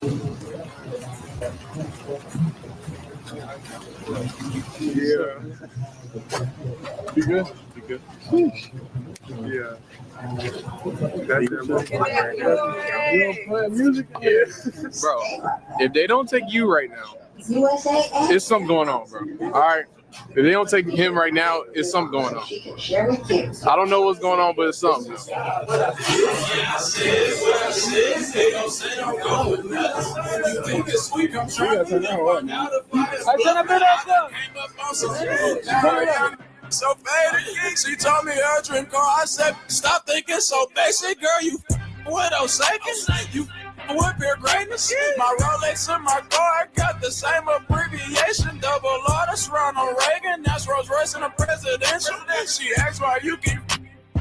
Yeah. Be good? Be good. Yeah. Playing music? Yeah. Bro, if they don't take you right now, it's something going on, bro. All right? If they don't take him right now, it's something going on. I don't know what's going on, but it's something. So basic, she told me her dream car. I said, stop thinking so basic, girl. You with Osakas, you with pure greatness. My Rolex and my car got the same abbreviation. Double R, that's Ronald Reagan. That's Rolls Royce and a presidential. She asked why you keep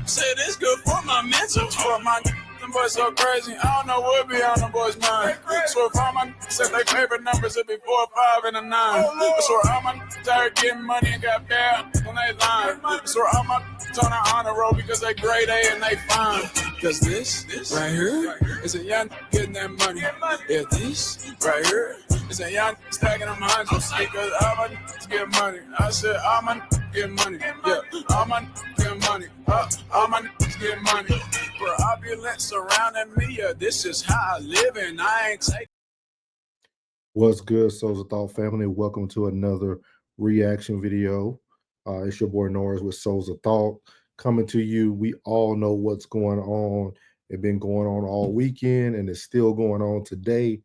said it's good for my mental. For my them boys so crazy. I don't know what be on the boys' mind. So if all my said they favorite numbers, it'd be 4, 5, and a 9. So all my tired getting money and got bad when they lying. So all my on an honor roll because they grade A and they fine. Cause this right here is a young getting that money. Yeah, this right here is a young stacking them hundreds. Because all my get money. I said all my get money. Yeah, all my get money. All my get money. For opulence surrounding me, yeah, this is how I live and I ain't taking. What's good, Souls of Thought family? Welcome to another reaction video. It's your boy Norris with Souls of Thought coming to you. We all know what's going on. It's been going on all weekend and it's still going on today.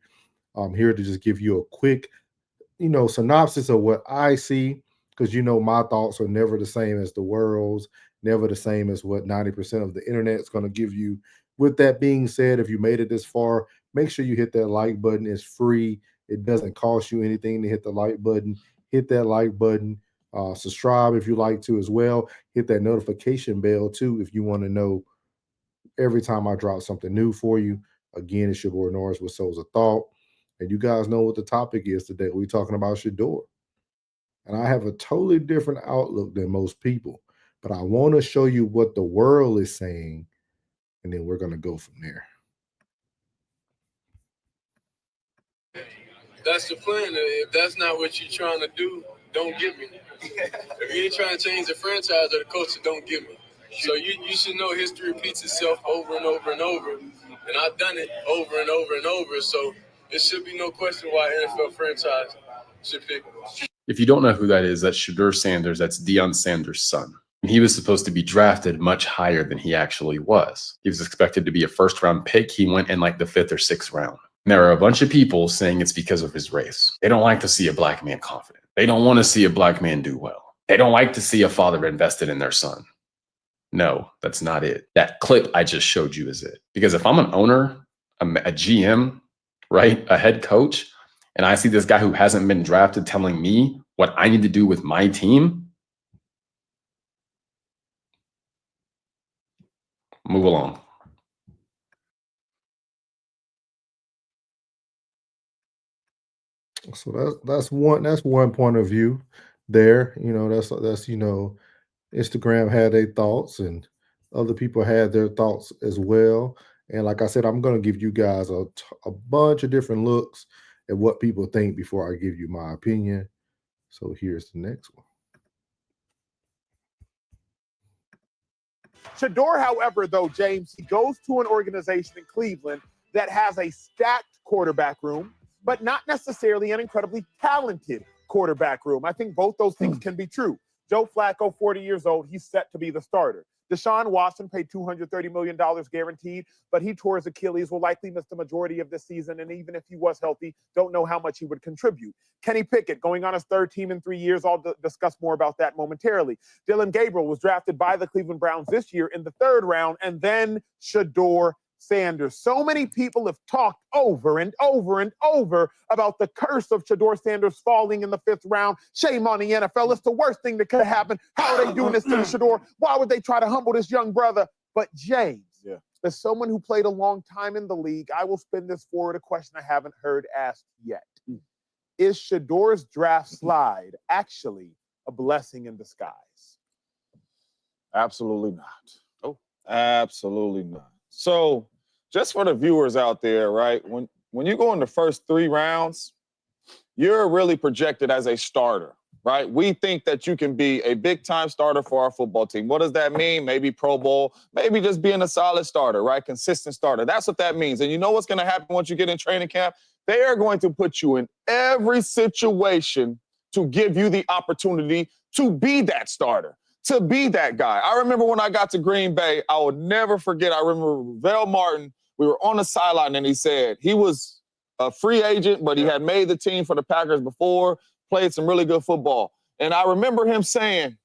I'm here to just give you a quick, synopsis of what I see, because my thoughts are never the same as the world's, never the same as what 90% of the internet is going to give you. With that being said, if you made it this far, make sure you hit that like button. It's free. It doesn't cost you anything to hit the like button. Hit that like button. Subscribe if you like to as well. Hit that notification bell too if you want to know every time I drop something new for you. Again, it's your boy Norris with Souls of Thought. And you guys know what the topic is today. We're talking about Shedeur. And I have a totally different outlook than most people. But I want to show you what the world is saying. And then we're going to go from there. That's the plan. If that's not what you're trying to do, don't get me. If you ain't trying to change the franchise or the culture, don't get me. So you should know history repeats itself over and over and over. And I've done it over and over and over. So there should be no question why NFL franchise should pick me. If you don't know who that is, that's Shedeur Sanders. That's Deion Sanders' son. And he was supposed to be drafted much higher than he actually was. He was expected to be a first-round pick. He went in like the 5th or 6th round. And there are a bunch of people saying it's because of his race. They don't like to see a black man confident. They don't want to see a black man do well. They don't like to see a father invested in their son. No, that's not it. That clip I just showed you is it. Because if I'm an owner, a GM, right, a head coach, and I see this guy who hasn't been drafted telling me what I need to do with my team, move along. So that's one point of view there. That's Instagram had their thoughts and other people had their thoughts as well. And like I said, I'm going to give you guys a bunch of different looks at what people think before I give you my opinion. So here's the next one. Shedeur, however, though, James, he goes to an organization in Cleveland that has a stacked quarterback room, but not necessarily an incredibly talented quarterback room. I think both those things can be true. Joe Flacco, 40 years old, he's set to be the starter. Deshaun Watson paid $230 million guaranteed, but he tore his Achilles, will likely miss the majority of this season, and even if he was healthy, don't know how much he would contribute. Kenny Pickett, going on his 3rd team in 3 years, I'll discuss more about that momentarily. Dylan Gabriel was drafted by the Cleveland Browns this year in the 3rd round, and then Shedeur Sanders. So many people have talked over and over and over about the curse of Shedeur Sanders falling in the 5th round. Shame on the NFL. It's the worst thing that could have happened. How are they doing this to Shedeur? Why would they try to humble this young brother? But James, as someone who played a long time in the league, I will spin this forward, a question I haven't heard asked yet. Is Shedeur's draft slide actually a blessing in disguise? Absolutely not. Oh, absolutely not. So just for the viewers out there, right? When when you go in the first 3 rounds, you're really projected as a starter, right? We think that you can be a big-time starter for our football team. What does that mean? Maybe Pro Bowl, maybe just being a solid starter, right? Consistent starter. That's what that means. And you know what's going to happen once you get in training camp? They are going to put you in every situation to give you the opportunity to be that starter, to be that guy. I remember when I got to Green Bay, I will never forget, I remember Vel Martin, we were on the sideline and he said he was a free agent, but he had made the team for the Packers before, played some really good football. And I remember him saying,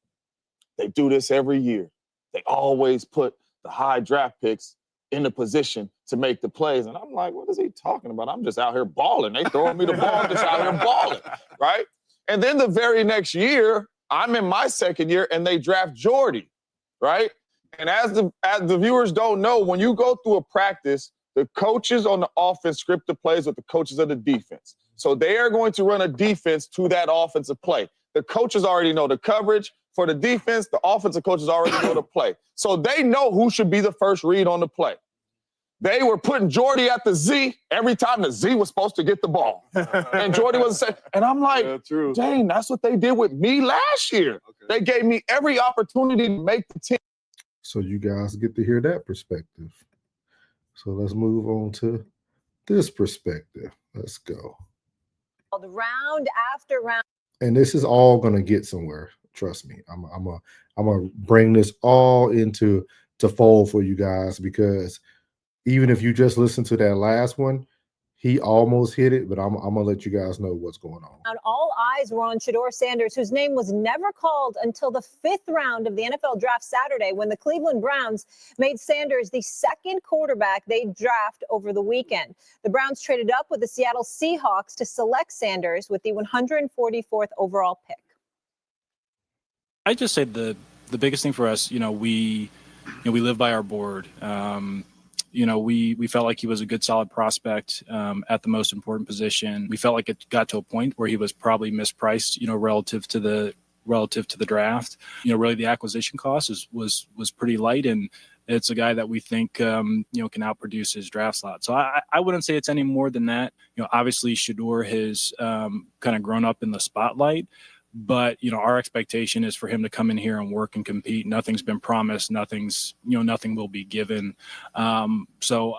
they do this every year. They always put the high draft picks in the position to make the plays. And I'm like, what is he talking about? I'm just out here balling. They throwing me the ball, I'm just out here balling, right? And then the very next year, I'm in my second year, and they draft Jordy, right? And as the viewers don't know, when you go through a practice, the coaches on the offense script the plays with the coaches of the defense. So they are going to run a defense to that offensive play. The coaches already know the coverage. For the defense, the offensive coaches already know the play. So they know who should be the first read on the play. They were putting Jordy at the Z every time the Z was supposed to get the ball. And Jordy wasn't saying, and I'm like, dang, that's what they did with me last year. Okay. They gave me every opportunity to make the team. So you guys get to hear that perspective. So let's move on to this perspective. Let's go. Round after round. And this is all going to get somewhere. Trust me. I'm gonna bring this all into fold for you guys, because even if you just listen to that last one, he almost hit it, but I'm gonna let you guys know what's going on. And all eyes were on Shedeur Sanders, whose name was never called until the 5th round of the NFL draft Saturday, when the Cleveland Browns made Sanders the second quarterback they draft over the weekend. The Browns traded up with the Seattle Seahawks to select Sanders with the 144th overall pick. I just say the biggest thing for us, we live by our board. We felt like he was a good, solid prospect at the most important position. We felt like it got to a point where he was probably mispriced, relative to the draft. Really the acquisition cost was pretty light, and it's a guy that we think can outproduce his draft slot. So I wouldn't say it's any more than that. Obviously Shedeur has kind of grown up in the spotlight. But, our expectation is for him to come in here and work and compete. Nothing's been promised. Nothing will be given. So,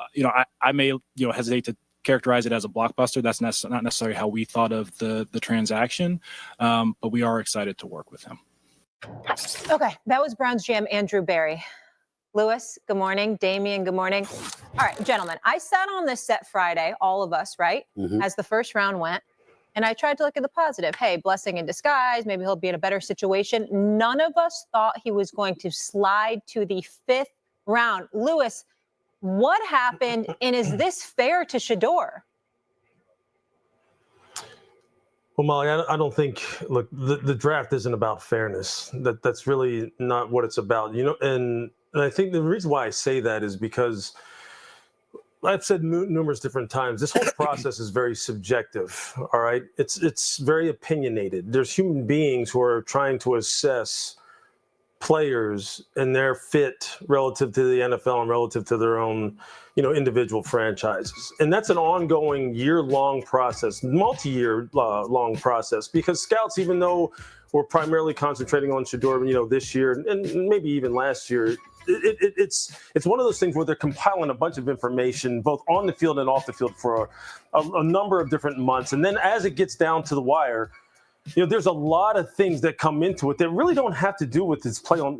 I may, hesitate to characterize it as a blockbuster. That's not necessarily how we thought of the transaction. But we are excited to work with him. Okay, that was Browns GM Andrew Berry. Lewis, good morning. Damian, good morning. All right, gentlemen, I sat on this set Friday, all of us, right? Mm-hmm. As the first round went. And I tried to look at the positive. Hey, blessing in disguise. Maybe he'll be in a better situation. None of us thought he was going to slide to the 5th round. Lewis, what happened? And is this fair to Shedeur? Well, Molly, I don't think, look, the draft isn't about fairness. That's really not what it's about. And I think the reason why I say that is because I've said numerous different times, this whole process is very subjective, all right? It's very opinionated. There's human beings who are trying to assess players and their fit relative to the NFL and relative to their own, individual franchises. And that's an ongoing year-long process, multi-year long process, because scouts, even though we're primarily concentrating on Shedeur, this year and maybe even last year, it's one of those things where they're compiling a bunch of information both on the field and off the field for a number of different months. And then as it gets down to the wire, there's a lot of things that come into it that really don't have to do with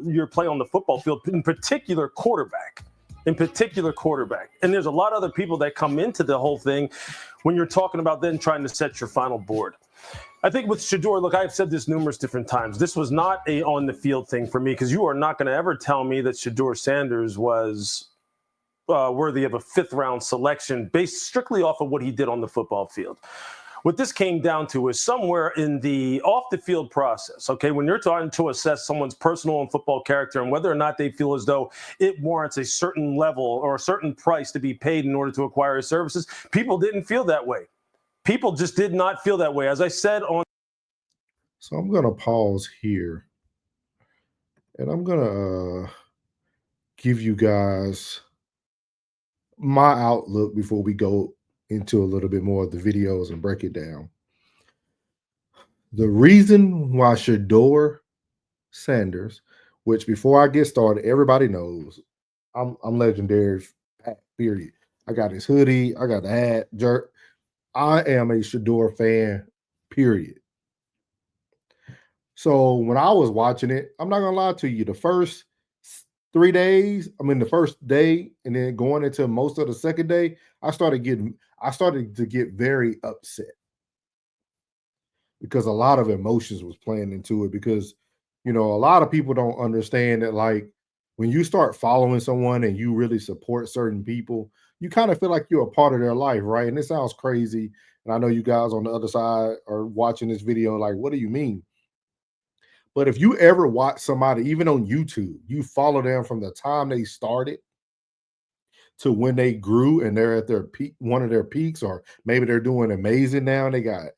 your play on the football field, in particular quarterback. And there's a lot of other people that come into the whole thing when you're talking about then trying to set your final board. I think with Shedeur, look, I've said this numerous different times. This was not a on-the-field thing for me, because you are not going to ever tell me that Shedeur Sanders was worthy of a 5th-round selection based strictly off of what he did on the football field. What this came down to is somewhere in the off-the-field process, okay, when you're trying to assess someone's personal and football character and whether or not they feel as though it warrants a certain level or a certain price to be paid in order to acquire his services, people didn't feel that way. People just did not feel that way. As I said on. So I'm going to pause here, and I'm going to give you guys my outlook before we go into a little bit more of the videos and break it down. The reason why Shedeur Sanders, which before I get started, everybody knows I'm legendary, period. I got his hoodie, I got the hat, jerk. I am a Shedeur fan, period. So when I was watching it, I'm not gonna lie to you, the first 3 days, the first day, and then going into most of the second day, I started to get very upset because a lot of emotions was playing into it because a lot of people don't understand that, like, when you start following someone and you really support certain people, you kind of feel like you're a part of their life, right? And it sounds crazy, and I know you guys on the other side are watching this video like, what do you mean? But if you ever watch somebody, even on YouTube, you follow them from the time they started to when they grew and they're at their peak, one of their peaks, or maybe they're doing amazing now and they got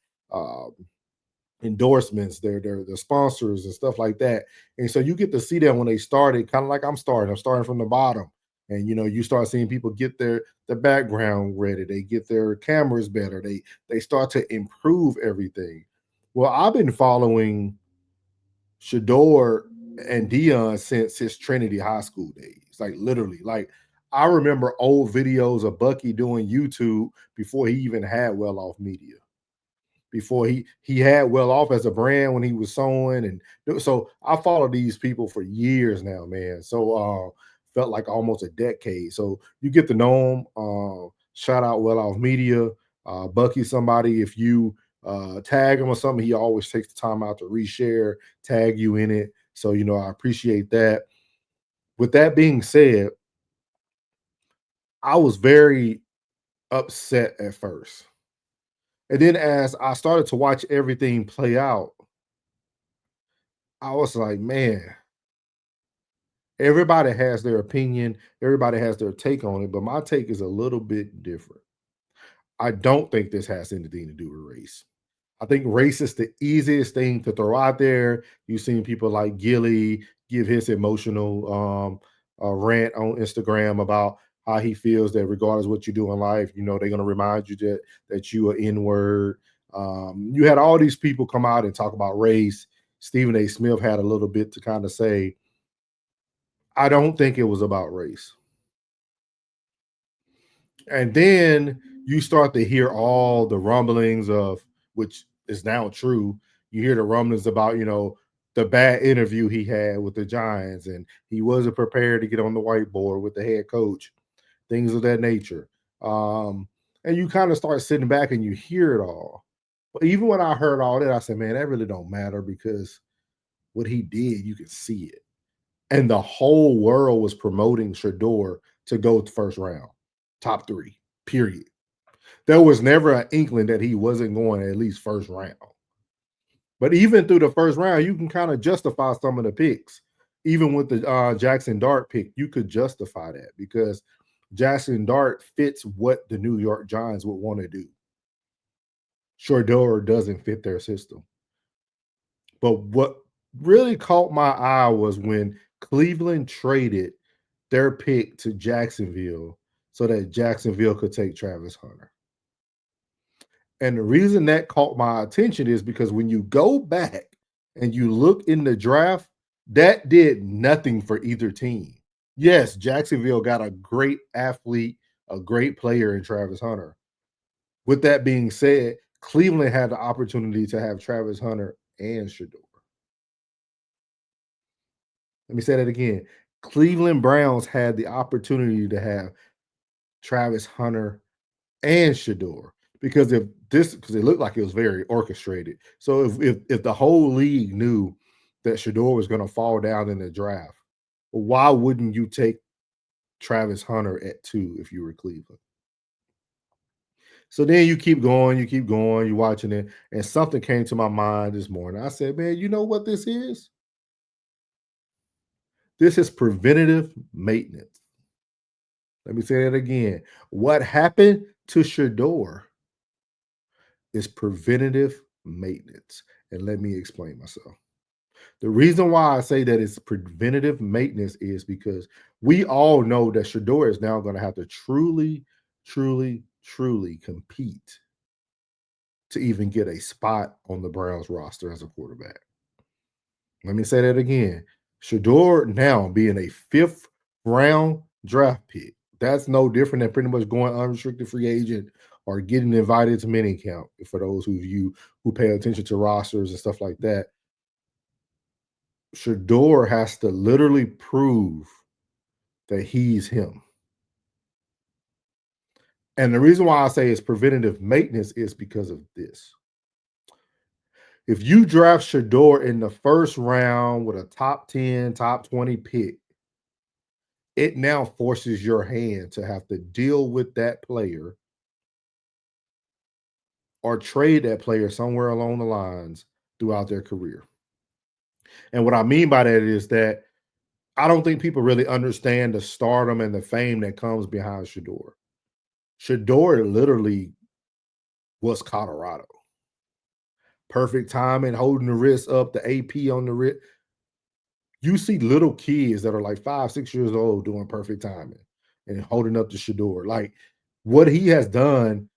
endorsements, they're the sponsors and stuff like that. And so you get to see them when they started, kind of like I'm starting from the bottom. And you start seeing people get the background ready, they get their cameras better, they start to improve everything. Well, I've been following Shedeur and Dion since his Trinity High School days. Like literally, like I remember old videos of Bucky doing YouTube before he even had Well Off Media. Before he had Well Off as a brand when he was sewing, and so I followed these people for years now, man. So felt like almost a decade. So you get to know them. Shout out Well Off Media. Bucky, somebody, if you tag him or something, he always takes the time out to reshare, tag you in it. So I appreciate that. With that being said, I was very upset at first. And then as I started to watch everything play out, I was like, man, everybody has their opinion, everybody has their take on it, but my take is a little bit different. I don't think this has anything to do with race. I think race is the easiest thing to throw out there. You've seen people like Gilly give his emotional rant on Instagram about how he feels that regardless of what you do in life, they're going to remind you that you are N-word. You had all these people come out and talk about race. Stephen A. Smith had a little bit to kind of say, I don't think it was about race. And then you start to hear all the rumblings of, which is now true. You hear the rumblings about, the bad interview he had with the Giants, and he wasn't prepared to get on the whiteboard with the head coach, things of that nature. And you kind of start sitting back and you hear it all. But even when I heard all that, I said, man, that really don't matter because what he did, you can see it. And the whole world was promoting Shedeur to go to first round, top 3, period. There was never an inkling that he wasn't going at least first round. But even through the first round, you can kind of justify some of the picks. Even with the Jackson Dart pick, you could justify that because Jackson Dart fits what the New York Giants would want to do. Shedeur doesn't fit their system. But what really caught my eye was when Cleveland traded their pick to Jacksonville so that Jacksonville could take Travis Hunter. And the reason that caught my attention is because when you go back and you look in the draft, that did nothing for either team. Yes, Jacksonville got a great athlete, a great player in Travis Hunter. With that being said, Cleveland had the opportunity to have Travis Hunter and Shedeur. Let me say that again. Cleveland Browns had the opportunity to have Travis Hunter and Shedeur because it looked like it was very orchestrated. So if the whole league knew that Shedeur was going to fall down in the draft, why wouldn't you take Travis Hunter at 2 if you were Cleveland? So then you keep going, you're watching it, and something came to my mind this morning. I said, man, you know what this is? This is preventative maintenance. Let me say that again. What happened to Shedeur is preventative maintenance. And let me explain myself. The reason why I say that it's preventative maintenance is because we all know that Shedeur is now going to have to truly truly compete to even get a spot on the Browns roster as a quarterback. Let me say that again. Shedeur now being a 5th round draft pick. That's no different than pretty much going unrestricted free agent or getting invited to minicamp for those who pay attention to rosters and stuff like that. Shedeur has to literally prove that he's him. And the reason why I say it's preventative maintenance is because of this. If you draft Shedeur in the 1st round with a top 10, top 20 pick, it now forces your hand to have to deal with that player or trade that player somewhere along the lines throughout their career. And what I mean by that is that I don't think people really understand the stardom and the fame that comes behind Shedeur. Shedeur literally was Colorado. Perfect timing, holding the wrist up, the AP on the wrist. You see little kids that are like 5, 6 years old doing perfect timing and holding up the Shedeur. Like what he has done,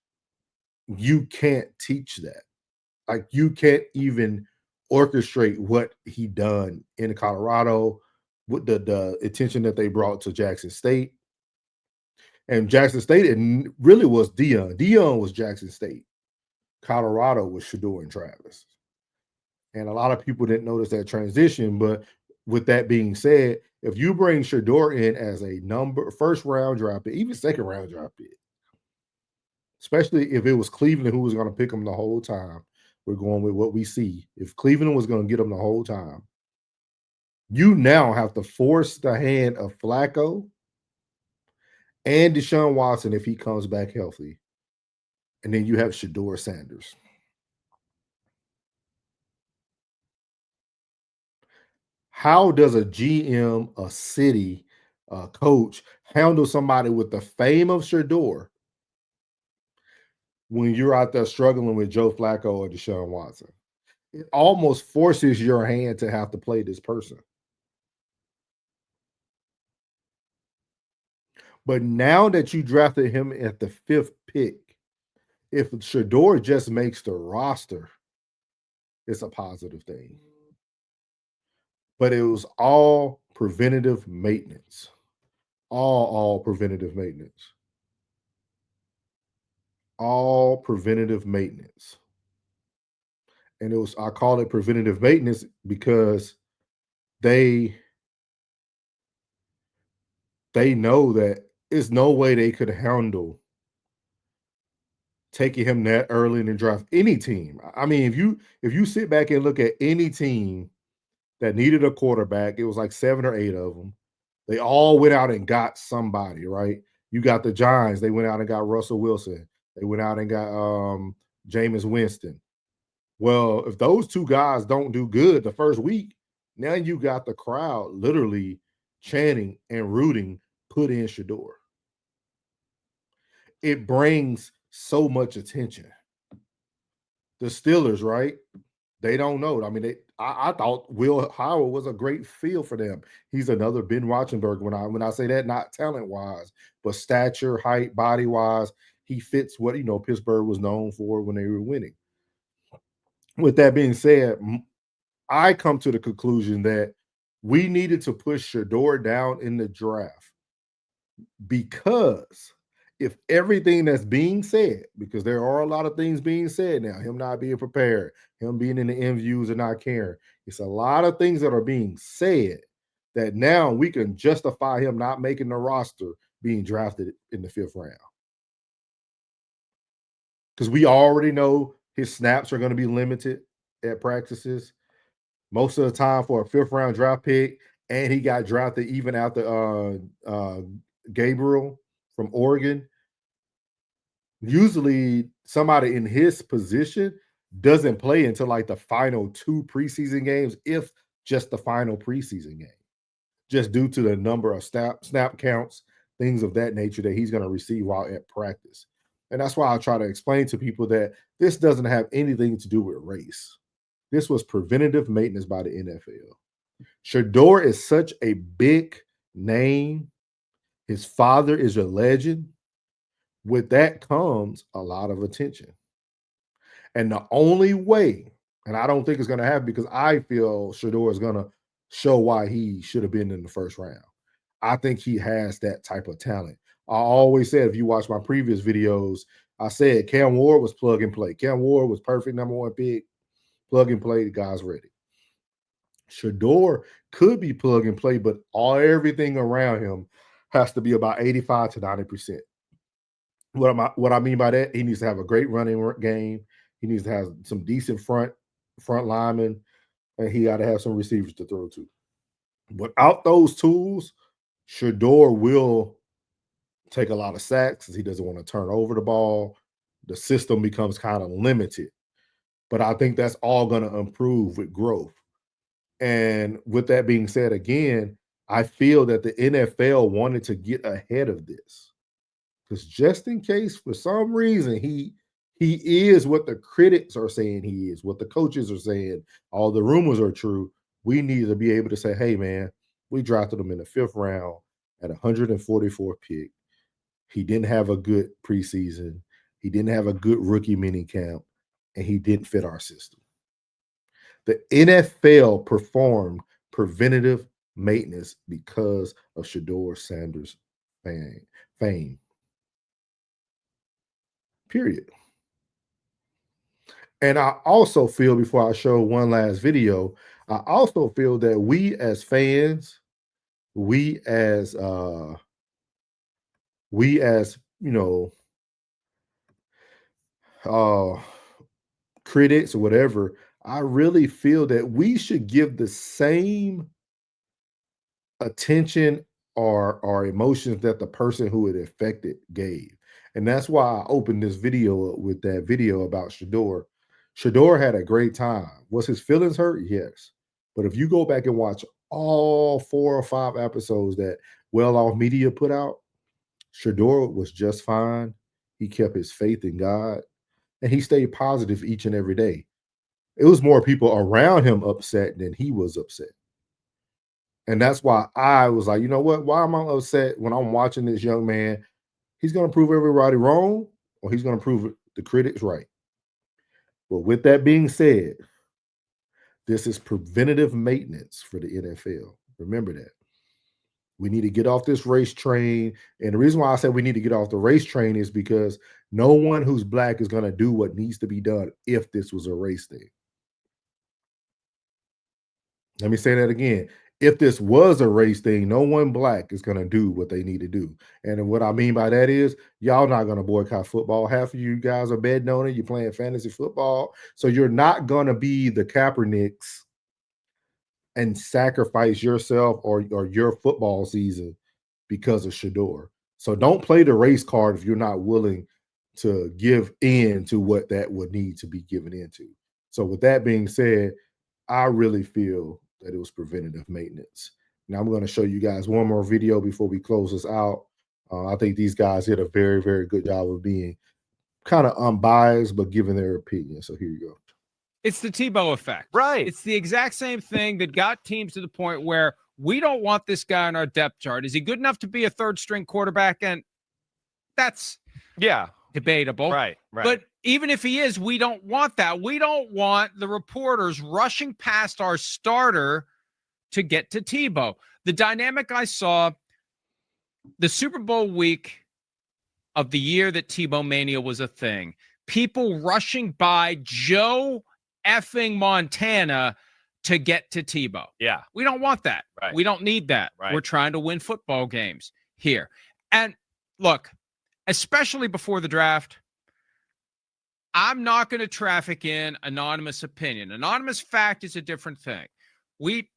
you can't teach that. Like you can't even orchestrate what he done in Colorado with the attention that they brought to Jackson State. And Jackson State, it really was Deion. Deion was Jackson State. Colorado was Shedeur and Travis. And a lot of people didn't notice that transition. But with that being said, if you bring Shedeur in as a 1st round draft pick, even 2nd round draft pick, especially if it was Cleveland who was going to pick him the whole time, we're going with what we see. If Cleveland was going to get him the whole time, you now have to force the hand of Flacco and Deshaun Watson if he comes back healthy. And then you have Shedeur Sanders. How does a GM, a city, a coach handle somebody with the fame of Shedeur when you're out there struggling with Joe Flacco or Deshaun Watson? It almost forces your hand to have to play this person. But now that you drafted him at the 5th pick, if Shedeur just makes the roster, it's a positive thing. But it was all preventative maintenance. All preventative maintenance. All preventative maintenance. And I call it preventative maintenance because they know that there's no way they could handle taking him that early in the draft. Any team. I mean, if you sit back and look at any team that needed a quarterback, it was like 7 or 8 of them. They all went out and got somebody, right? You got the Giants. They went out and got Russell Wilson. They went out and got Jameis Winston. Well, if those 2 guys don't do good the first week, now you got the crowd literally chanting and rooting, put in Shedeur. It brings so much attention. The Steelers, right? They don't know. I mean, I thought Will Howard was a great field for them. He's another Ben Roethlisberger. When I say that, not talent-wise, but stature, height, body-wise, he fits what Pittsburgh was known for when they were winning. With that being said, I come to the conclusion that we needed to push Shedeur down in the draft because if everything that's being said, because there are a lot of things being said now, him not being prepared, him being in the interviews and not caring, it's a lot of things that are being said that now we can justify him not making the roster being drafted in the 5th round. Because we already know his snaps are going to be limited at practices. Most of the time for a 5th round draft pick, and he got drafted even after Gabriel from Oregon. Usually somebody in his position doesn't play until like the final 2 preseason games, if just the final preseason game, just due to the number of snap counts, things of that nature that he's going to receive while at practice. And that's why I try to explain to people that this doesn't have anything to do with race. This was preventative maintenance by the NFL. Shedeur is such a big name. His father is a legend. with that comes a lot of attention. And the only way, and I don't think it's going to happen because I feel Shedeur is going to show why he should have been in the first round. I think he has that type of talent. I always said, if you watch my previous videos, I said Cam Ward was plug and play. Cam Ward was perfect #1 pick, plug and play. The guy's ready. Shedeur could be plug and play, but everything around him has to be about 85 to 90%. What I mean by that, he needs to have a great running game. He needs to have some decent front linemen, and he got to have some receivers to throw to. Without those tools, Shedeur will take a lot of sacks because he doesn't want to turn over the ball. The system becomes kind of limited. But I think that's all going to improve with growth. And with that being said, again, I feel that the NFL wanted to get ahead of this. Because just in case, for some reason, he is what the critics are saying he is, what the coaches are saying, all the rumors are true, we need to be able to say, hey, man, we drafted him in the 5th round at 144th pick. He didn't have a good preseason. He didn't have a good rookie mini camp, and he didn't fit our system. The NFL performed preventative maintenance because of Shedeur Sanders' fame. Period. And I also feel, before I show one last video, I also feel that we as fans, we as critics or whatever, I really feel that we should give the same attention or emotions that the person who it affected gave. And that's why I opened this video up with that video about Shedeur. Shedeur had a great time. Was his feelings hurt? Yes. But if you go back and watch all 4 or 5 episodes that Well Off Media put out, Shedeur was just fine. He kept his faith in God, and he stayed positive each and every day. It was more people around him upset than he was upset. And that's why I was like, you know what? Why am I upset when I'm watching this young man? He's going to prove everybody wrong, or he's going to prove the critics right. But with that being said, this is preventative maintenance for the NFL. Remember that. We need to get off this race train. And the reason why I said we need to get off the race train is because no one who's black is going to do what needs to be done if this was a race thing. Let me say that again. If this was a race thing, no one black is going to do what they need to do. And what I mean by that is y'all not going to boycott football. Half of you guys are betting on it. You're playing fantasy football. So you're not going to be the Kaepernicks and sacrifice yourself or your football season because of Shedeur. So don't play the race card if you're not willing to give in to what that would need to be given into. So with that being said, I really feel that it was preventative maintenance. Now I'm going to show you guys one more video before we close this out. I think these guys did a very, very good job of being kind of unbiased, but giving their opinion. So here you go. It's the Tebow effect. Right. It's the exact same thing that got teams to the point where we don't want this guy on our depth chart. Is he good enough to be a 3rd-string quarterback? And that's debatable. Right. But even if he is, we don't want that. We don't want the reporters rushing past our starter to get to Tebow. The dynamic I saw the Super Bowl week of the year that Tebow Mania was a thing, people rushing by Joe effing Montana to get to Tebow. Yeah. We don't want that. Right. We don't need that. Right. We're trying to win football games here. And look, especially before the draft, I'm not going to traffic in anonymous opinion. Anonymous fact is a different thing. We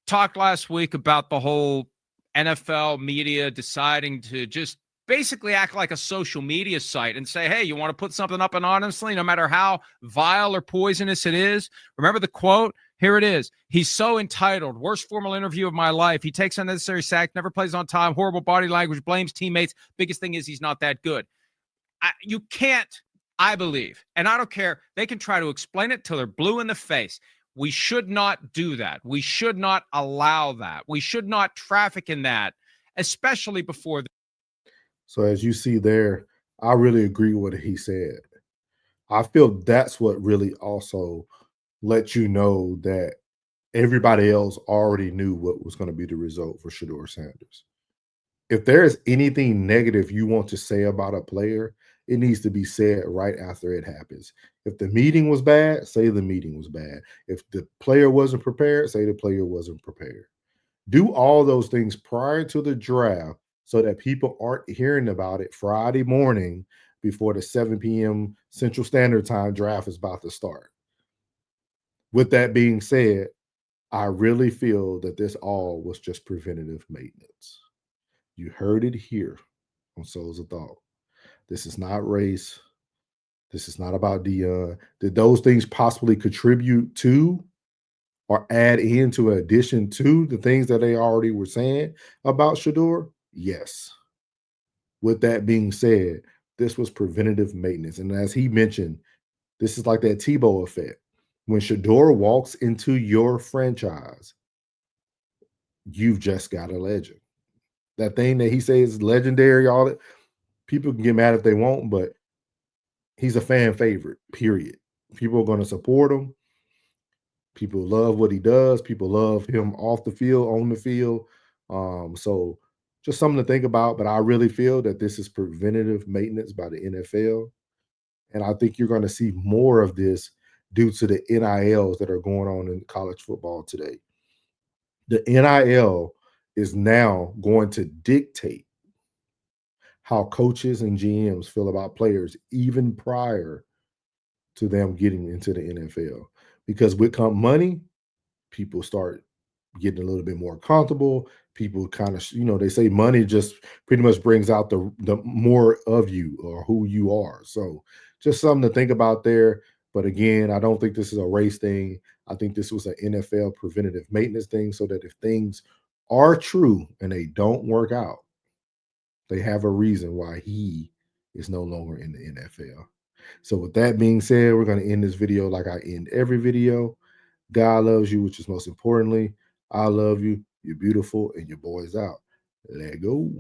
talked last week about the whole NFL media deciding to just basically act like a social media site and say, hey, you want to put something up anonymously, no matter how vile or poisonous it is? Remember the quote? Here it is. He's so entitled. Worst formal interview of my life. He takes unnecessary sacks, never plays on time, horrible body language, blames teammates. Biggest thing is he's not that good. You can't, I believe, and I don't care. They can try to explain it till they're blue in the face. We should not do that. We should not allow that. We should not traffic in that, especially before. So as you see there, I really agree with what he said. I feel that's what really also lets you know that everybody else already knew what was going to be the result for Shedeur Sanders. If there is anything negative you want to say about a player, it needs to be said right after it happens. If the meeting was bad, say the meeting was bad. If the player wasn't prepared, say the player wasn't prepared. Do all those things prior to the draft so that people aren't hearing about it Friday morning before the 7 p.m. Central Standard Time draft is about to start. With that being said, I really feel that this all was just preventative maintenance. You heard it here on Souls of Thought. This is not race. This is not about Dion. Did those things possibly contribute to or add into addition to the things that they already were saying about Shedeur? Yes. With that being said, this was preventative maintenance. And as he mentioned, this is like that Tebow effect. When Shedeur walks into your franchise, you've just got a legend. That thing that he says is legendary, all that, people can get mad if they want, but he's a fan favorite, period. People are going to support him. People love what he does. People love him off the field, on the field. So just something to think about. But I really feel that this is preventative maintenance by the NFL. And I think you're going to see more of this due to the NILs that are going on in college football today. The NIL is now going to dictate how coaches and GMs feel about players even prior to them getting into the NFL. Because with money, people start getting a little bit more comfortable. People kind of, they say money just pretty much brings out the more of you or who you are. So just something to think about there. But again, I don't think this is a race thing. I think this was an NFL preventative maintenance thing so that if things are true and they don't work out, they have a reason why he is no longer in the NFL. So with that being said, we're going to end this video like I end every video. God loves you, which is most importantly. I love you. You're beautiful, and your boy's out. Let go.